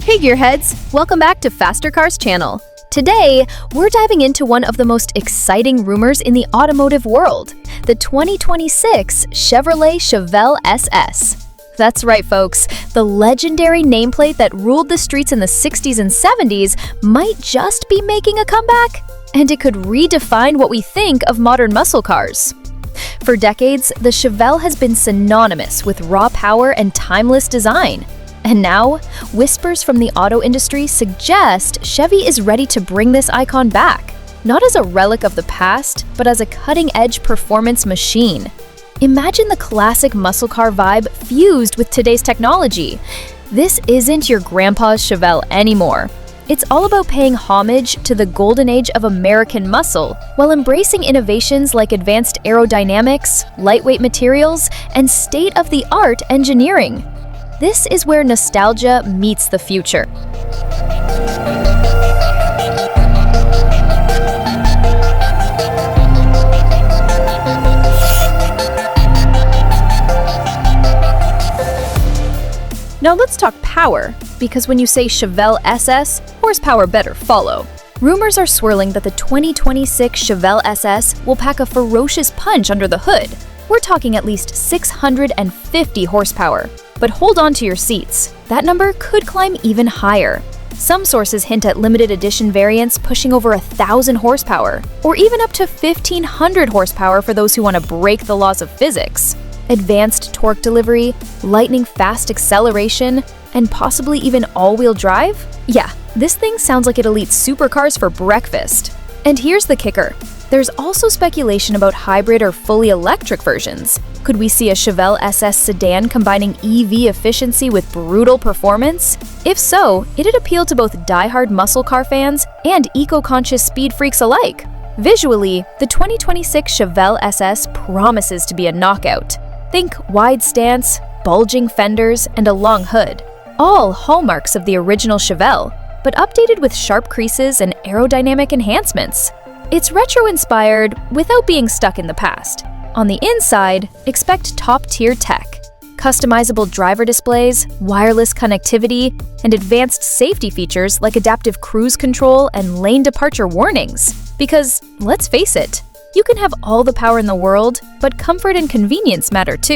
Hey gearheads, welcome back to Faster Cars channel. Today, we're diving into one of the most exciting rumors in the automotive world, the 2026 Chevrolet Chevelle SS. That's right folks, the legendary nameplate that ruled the streets in the 60s and 70s might just be making a comeback, and it could redefine what we think of modern muscle cars. For decades, the Chevelle has been synonymous with raw power and timeless design. And now, whispers from the auto industry suggest Chevy is ready to bring this icon back, not as a relic of the past, but as a cutting-edge performance machine. Imagine the classic muscle car vibe fused with today's technology. This isn't your grandpa's Chevelle anymore. It's all about paying homage to the golden age of American muscle, while embracing innovations like advanced aerodynamics, lightweight materials, and state-of-the-art engineering. This is where nostalgia meets the future. Now let's talk power, because when you say Chevelle SS, horsepower better follow. Rumors are swirling that the 2026 Chevelle SS will pack a ferocious punch under the hood. We're talking at least 650 horsepower. But hold on to your seats. That number could climb even higher. Some sources hint at limited edition variants pushing over 1,000 horsepower, or even up to 1,500 horsepower for those who want to break the laws of physics. Advanced torque delivery, lightning-fast acceleration, and possibly even all-wheel drive? Yeah, this thing sounds like it'll eat supercars for breakfast. And here's the kicker. There's also speculation about hybrid or fully electric versions. Could we see a Chevelle SS sedan combining EV efficiency with brutal performance? If so, it'd appeal to both die-hard muscle car fans and eco-conscious speed freaks alike. Visually, the 2026 Chevelle SS promises to be a knockout. Think wide stance, bulging fenders, and a long hood. All hallmarks of the original Chevelle, but updated with sharp creases and aerodynamic enhancements. It's retro-inspired without being stuck in the past. On the inside, expect top-tier tech. Customizable driver displays, wireless connectivity, and advanced safety features like adaptive cruise control and lane departure warnings. Because, let's face it, you can have all the power in the world, but comfort and convenience matter too.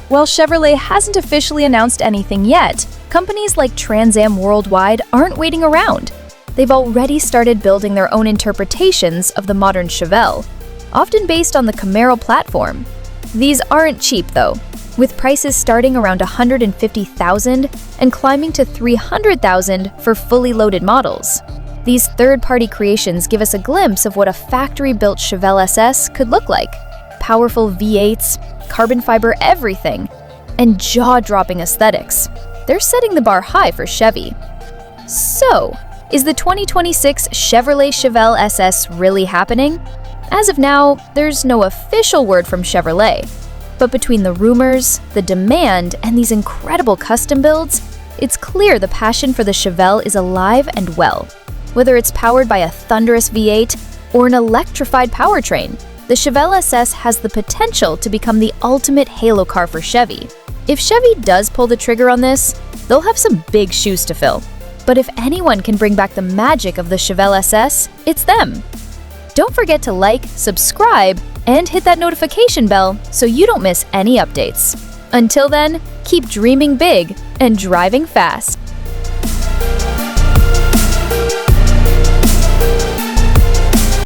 While Chevrolet hasn't officially announced anything yet, companies like Trans Am Worldwide aren't waiting around. They've already started building their own interpretations of the modern Chevelle, often based on the Camaro platform. These aren't cheap though, with prices starting around $150,000 and climbing to $300,000 for fully loaded models. These third-party creations give us a glimpse of what a factory-built Chevelle SS could look like. Powerful V8s, carbon fiber everything, and jaw-dropping aesthetics. They're setting the bar high for Chevy. So, is the 2026 Chevrolet Chevelle SS really happening? As of now, there's no official word from Chevrolet. But between the rumors, the demand, and these incredible custom builds, it's clear the passion for the Chevelle is alive and well. Whether it's powered by a thunderous V8 or an electrified powertrain, the Chevelle SS has the potential to become the ultimate halo car for Chevy. If Chevy does pull the trigger on this, they'll have some big shoes to fill. But if anyone can bring back the magic of the Chevelle SS, it's them. Don't forget to like, subscribe, and hit that notification bell so you don't miss any updates. Until then, keep dreaming big and driving fast.